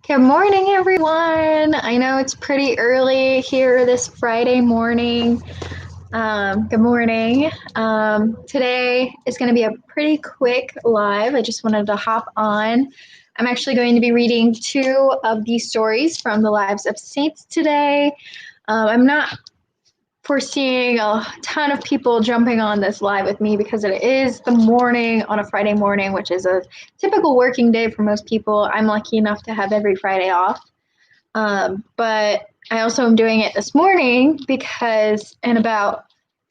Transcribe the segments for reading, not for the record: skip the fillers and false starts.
Good morning, everyone. I know it's pretty early here this Friday morning. Good morning. Today is going to be a pretty quick live. I just wanted to hop on. I'm actually going to be reading two of these stories from the Lives of Saints today. I'm not foreseeing a ton of people jumping on this live with me because it is the morning on a Friday morning, which is a typical working day for most people. I'm lucky enough to have every Friday off. But I also am doing it this morning because in about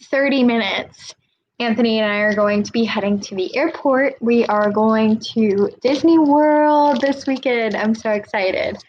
30 minutes, Anthony and I are going to be heading to the airport. We are going to Disney World this weekend. I'm so excited.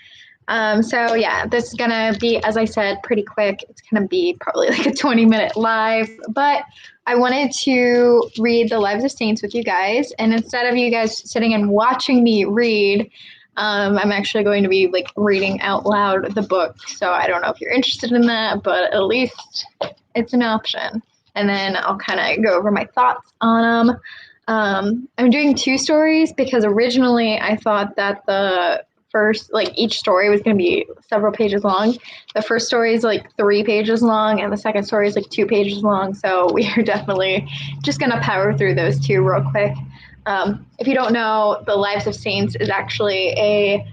So yeah, this is gonna be, as I said, pretty quick. It's gonna be probably like a 20-minute live, but I wanted to read the Lives of Saints with you guys. And instead of you guys sitting and watching me read, I'm actually going to be like reading out loud the book. So I don't know if you're interested in that, but at least it's an option. And then I'll kind of go over my thoughts on them. I'm doing two stories because originally I thought that the first, like each story was going to be several pages long. The first story is like 3 pages long and the second story is like 2 pages long. So we are definitely just going to power through those two real quick. If you don't know, The Lives of Saints is actually a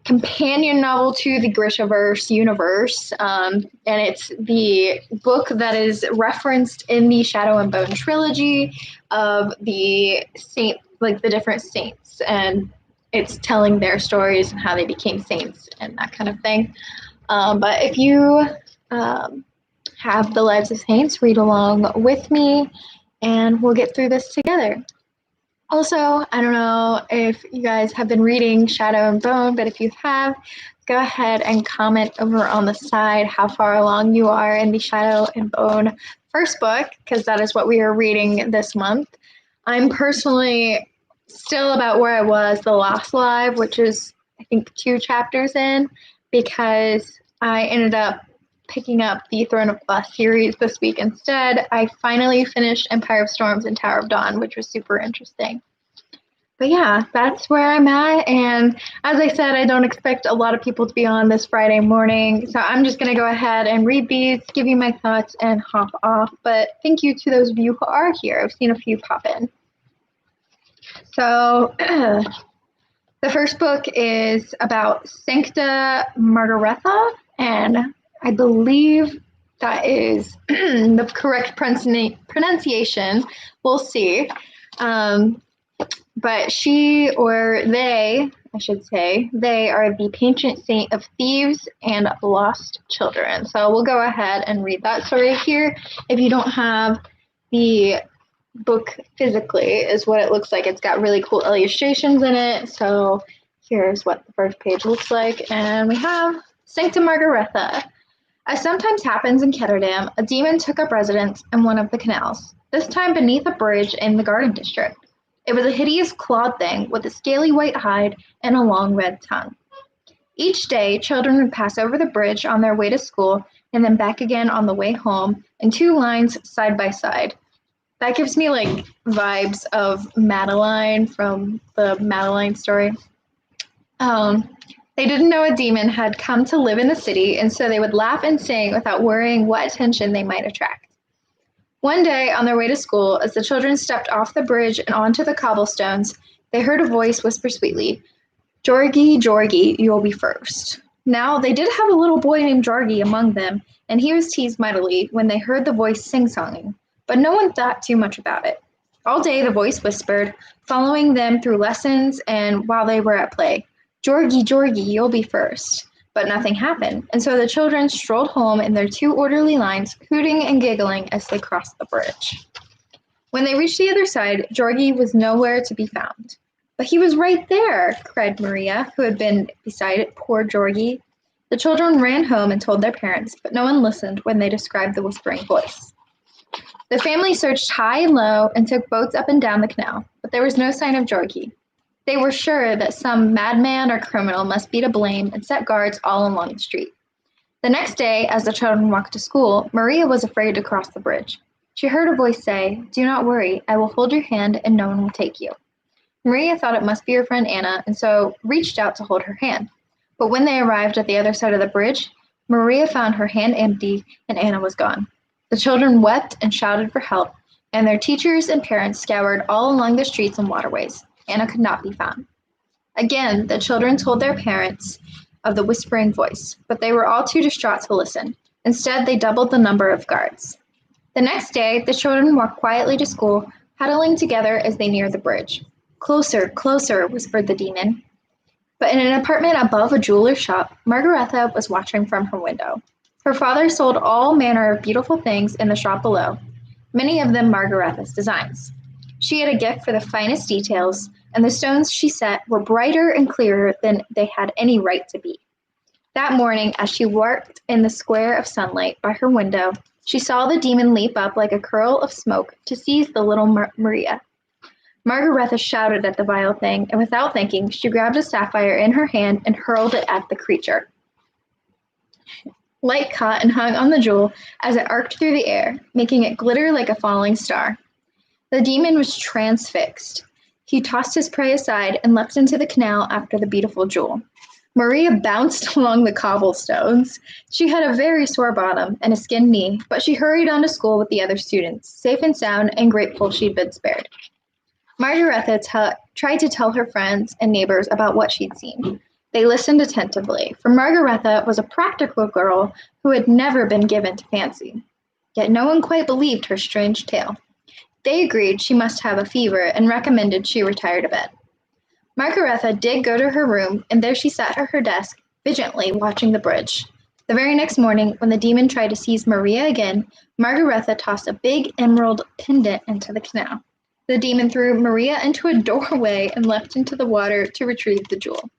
companion novel to the Grishaverse universe, and it's the book that is referenced in the Shadow and Bone trilogy of the saint, like the different saints, and it's telling their stories and how they became saints and that kind of thing. But if you have The Lives of Saints, read along with me, and we'll get through this together. Also, I don't know if you guys have been reading Shadow and Bone, but if you have, go ahead and comment over on the side how far along you are in the Shadow and Bone first book, because that is what we are reading this month. I'm personally still about where I was the last live, which is, I think, 2 chapters in, because I ended up picking up the Throne of Glass series this week instead. I finally finished Empire of Storms and Tower of Dawn, which was super interesting. But yeah, that's where I'm at. And as I said, I don't expect a lot of people to be on this Friday morning. So I'm just going to go ahead and read these, give you my thoughts, and hop off. But thank you to those of you who are here. I've seen a few pop in. So the first book is about Sancta Margaretha, and I believe that is the correct pronunciation. We'll see. But she, or they, I should say, they are the patron saint of thieves and lost children. So we'll go ahead and read that story here. If you don't have the book physically, is what it looks like. It's got really cool illustrations in it. So here's what the first page looks like. And we have Sancta Margaretha. As sometimes happens in Ketterdam, a demon took up residence in one of the canals, this time beneath a bridge in the Garden District. It was a hideous clawed thing with a scaly white hide and a long red tongue. Each day, children would pass over the bridge on their way to school and then back again on the way home in 2 lines side by side. That gives me like vibes of Madeline from the Madeline story. They didn't know a demon had come to live in the city, and so they would laugh and sing without worrying what attention they might attract. One day, on their way to school, as the children stepped off the bridge and onto the cobblestones, they heard a voice whisper sweetly, "Georgie, Georgie, you'll be first." Now, they did have a little boy named Georgie among them, and he was teased mightily when they heard the voice sing-songing, but no one thought too much about it. All day, the voice whispered, following them through lessons and while they were at play, "Georgie, Georgie, you'll be first." But nothing happened, and so the children strolled home in their 2 orderly lines, hooting and giggling as they crossed the bridge. When they reached the other side, Georgie was nowhere to be found. "But he was right there," cried Maria, who had been beside poor Georgie. The children ran home and told their parents, but no one listened when they described the whispering voice. The family searched high and low and took boats up and down the canal, but there was no sign of Georgie. They were sure that some madman or criminal must be to blame and set guards all along the street. The next day, as the children walked to school, Maria was afraid to cross the bridge. She heard a voice say, "Do not worry, I will hold your hand and no one will take you." Maria thought it must be her friend Anna, and so reached out to hold her hand. But when they arrived at the other side of the bridge, Maria found her hand empty and Anna was gone. The children wept and shouted for help, and their teachers and parents scoured all along the streets and waterways. Anna could not be found. Again, the children told their parents of the whispering voice, but they were all too distraught to listen. Instead, they doubled the number of guards. The next day, the children walked quietly to school, huddling together as they neared the bridge. Closer, closer, whispered the demon. But in an apartment above a jeweler's shop, Margaretha was watching from her window. Her father sold all manner of beautiful things in the shop below, many of them Margaretha's designs. She had a gift for the finest details, and the stones she set were brighter and clearer than they had any right to be. That morning, as she worked in the square of sunlight by her window, she saw the demon leap up like a curl of smoke to seize the little Maria. Margaretha shouted at the vile thing, and without thinking, she grabbed a sapphire in her hand and hurled it at the creature. Light caught and hung on the jewel as it arced through the air, making it glitter like a falling star. The demon was transfixed. He tossed his prey aside and leapt into the canal after the beautiful jewel. Maria bounced along the cobblestones. She had a very sore bottom and a skinned knee, but she hurried on to school with the other students, safe and sound and grateful she'd been spared. Margaretha tried to tell her friends and neighbors about what she'd seen. They listened attentively, for Margaretha was a practical girl who had never been given to fancy. Yet no one quite believed her strange tale. They agreed she must have a fever and recommended she retire to bed. Margaretha did go to her room, and there she sat at her desk, vigilantly watching the bridge. The very next morning, when the demon tried to seize Maria again, Margaretha tossed a big emerald pendant into the canal. The demon threw Maria into a doorway and leapt into the water to retrieve the jewel.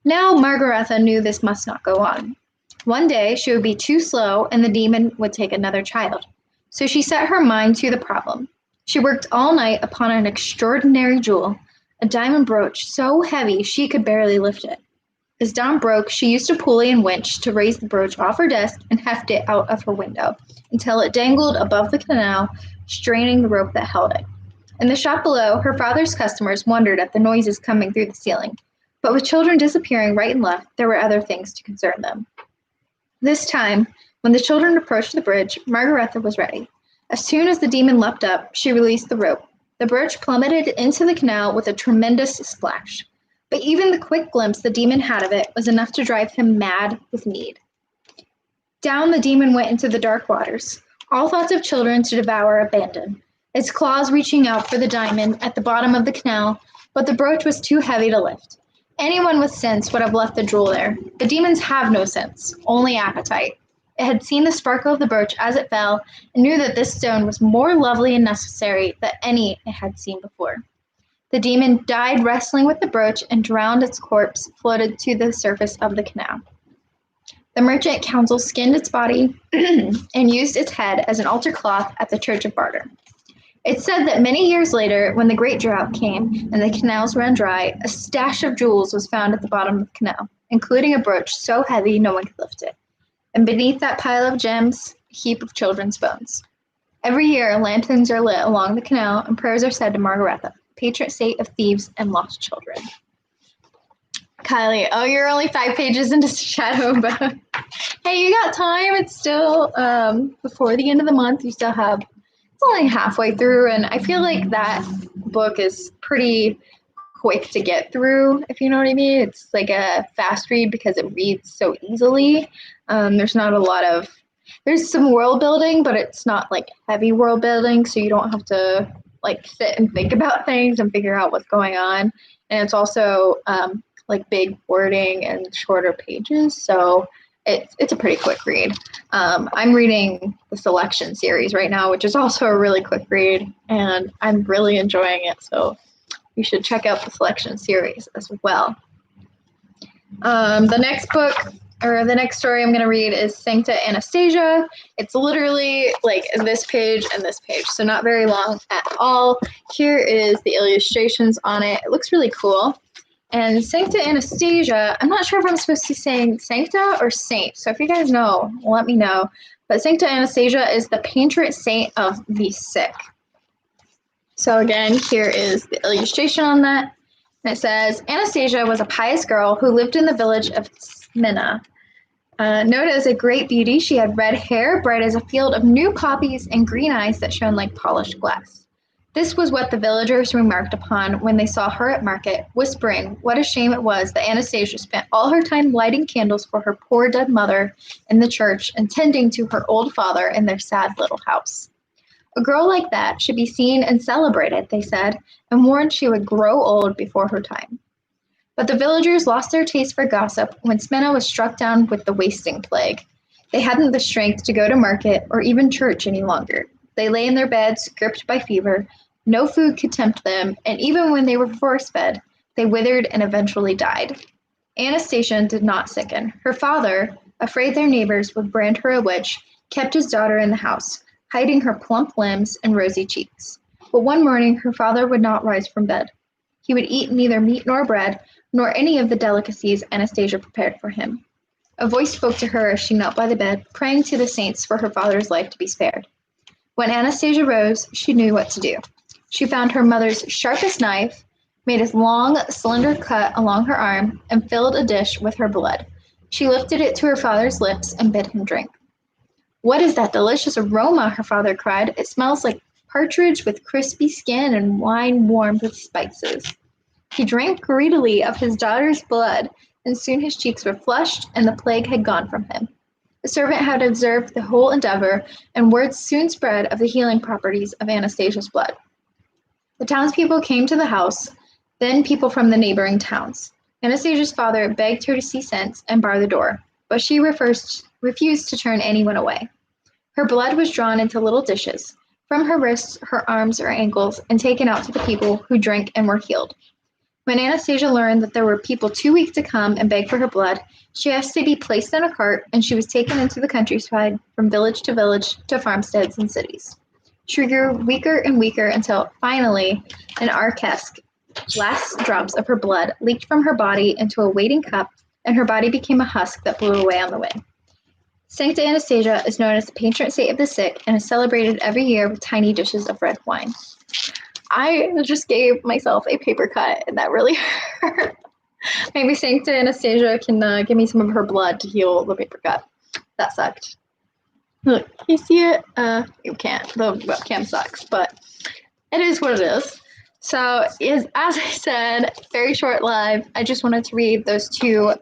Now Margaretha knew this must not go on. One day she would be too slow and the demon would take another child. So she set her mind to the problem. She worked all night upon an extraordinary jewel, a diamond brooch so heavy she could barely lift it. As dawn broke, she used a pulley and winch to raise the brooch off her desk and heft it out of her window until it dangled above the canal, straining the rope that held it. In the shop below, her father's customers wondered at the noises coming through the ceiling. But with children disappearing right and left, there were other things to concern them. This time, when the children approached the bridge, Margaretha was ready. As soon as the demon leapt up, she released the rope. The bridge plummeted into the canal with a tremendous splash. But even the quick glimpse the demon had of it was enough to drive him mad with need. Down the demon went into the dark waters. All thoughts of children to devour abandoned, its claws reaching out for the diamond at the bottom of the canal, but the brooch was too heavy to lift. Anyone with sense would have left the jewel there. The demons have no sense, only appetite. It had seen the sparkle of the brooch as it fell and knew that this stone was more lovely and necessary than any it had seen before. The demon died wrestling with the brooch and drowned its corpse floated to the surface of the canal. The merchant council skinned its body and used its head as an altar cloth at the Church of Barter. It's said that many years later, when the great drought came and the canals ran dry, a stash of jewels was found at the bottom of the canal, including a brooch so heavy no one could lift it. And beneath that pile of gems, a heap of children's bones. Every year, lanterns are lit along the canal and prayers are said to Margaretha, patron saint of thieves and lost children. Kylie, oh, you're only 5 pages into Shadow, but hey, you got time. It's still before the end of the month. You still have, it's only halfway through, and I feel like that book is pretty quick to get through, if you know what I mean. It's like a fast read because it reads so easily. There's not a lot of, there's some world building, but it's not like heavy world building, so you don't have to like sit and think about things and figure out what's going on. And it's also like big wording and shorter pages, so it's a pretty quick read. I'm reading the Selection series right now, which is also a really quick read, and I'm really enjoying it, so you should check out the Selection series as well. The next book, or the next story I'm going to read is Sancta Anastasia. It's literally like this page and this page, so not very long at all. Here is the illustrations on it. It looks really cool. And Sancta Anastasia, I'm not sure if I'm supposed to be saying Sancta or Saint, so if you guys know, let me know. But Sancta Anastasia is the patron saint of the sick. So again, here is the illustration on that. And it says, Anastasia was a pious girl who lived in the village of Smyrna. Known as a great beauty, she had red hair, bright as a field of new poppies, and green eyes that shone like polished glass. This was what the villagers remarked upon when they saw her at market, whispering what a shame it was that Anastasia spent all her time lighting candles for her poor dead mother in the church and tending to her old father in their sad little house. A girl like that should be seen and celebrated, they said, and warned she would grow old before her time. But the villagers lost their taste for gossip when Smyrna was struck down with the wasting plague. They hadn't the strength to go to market or even church any longer. They lay in their beds, gripped by fever. No food could tempt them, and even when they were force-fed, they withered and eventually died. Anastasia did not sicken. Her father, afraid their neighbors would brand her a witch, kept his daughter in the house, hiding her plump limbs and rosy cheeks. But one morning her father would not rise from bed. He would eat neither meat nor bread, nor any of the delicacies Anastasia prepared for him. A voice spoke to her as she knelt by the bed, praying to the saints for her father's life to be spared. When Anastasia rose, she knew what to do. She found her mother's sharpest knife, made a long, slender cut along her arm, and filled a dish with her blood. She lifted it to her father's lips and bid him drink. "What is that delicious aroma?" her father cried. "It smells like partridge with crispy skin and wine warmed with spices." He drank greedily of his daughter's blood, and soon his cheeks were flushed and the plague had gone from him. The servant had observed the whole endeavor, and word soon spread of the healing properties of Anastasia's blood. The townspeople came to the house, then people from the neighboring towns. Anastasia's father begged her to see sense and bar the door, but she refused to turn anyone away. Her blood was drawn into little dishes, from her wrists, her arms, or ankles, and taken out to the people who drank and were healed. When Anastasia learned that there were people too weak to come and beg for her blood, she asked to be placed in a cart, and she was taken into the countryside from village to farmsteads and cities. She grew weaker and weaker until, finally, an archesque, last drops of her blood leaked from her body into a waiting cup, and her body became a husk that blew away on the wind. Sancta Anastasia is known as the patron saint of the sick and is celebrated every year with tiny dishes of red wine. I just gave myself a paper cut, and that really hurt. Maybe Sancta Anastasia can give me some of her blood to heal the paper cut. That sucked. Look, can you see it? You can't. The webcam sucks, but it is what it is. So, as I said, very short live. I just wanted to read those two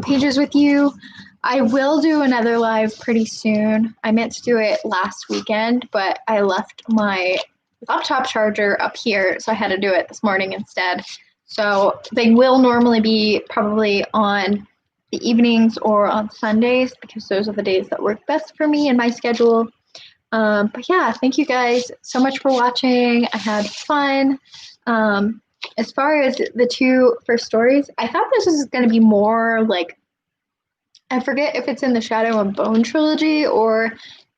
pages with you. I will do another live pretty soon. I meant to do it last weekend, but I left my laptop charger up here, so I had to do it this morning instead. So they will normally be probably on the evenings or on Sundays because those are the days that work best for me and my schedule. But yeah, thank you guys so much for watching. I had fun. As far as the two first stories, I thought this was going to be more like, I forget if it's in the Shadow and Bone trilogy or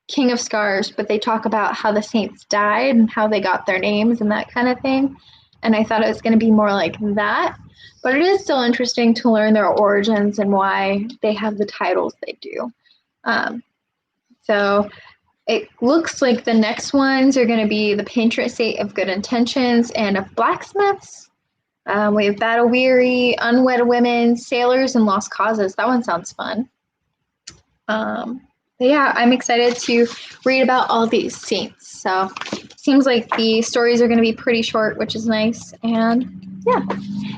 King of Scars, but they talk about how the saints died and how they got their names and that kind of thing. And I thought it was going to be more like that. But it is still interesting to learn their origins and why they have the titles they do. So it looks like the next ones are going to be the patron saint of good intentions and of blacksmiths. We have battle weary, unwed women, sailors, and lost causes. That one sounds fun. But yeah, I'm excited to read about all these saints. So seems like the stories are going to be pretty short, which is nice. And yeah,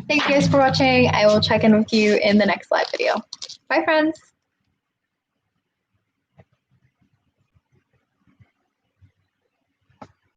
thank you guys for watching. I will check in with you in the next live video. Bye, friends.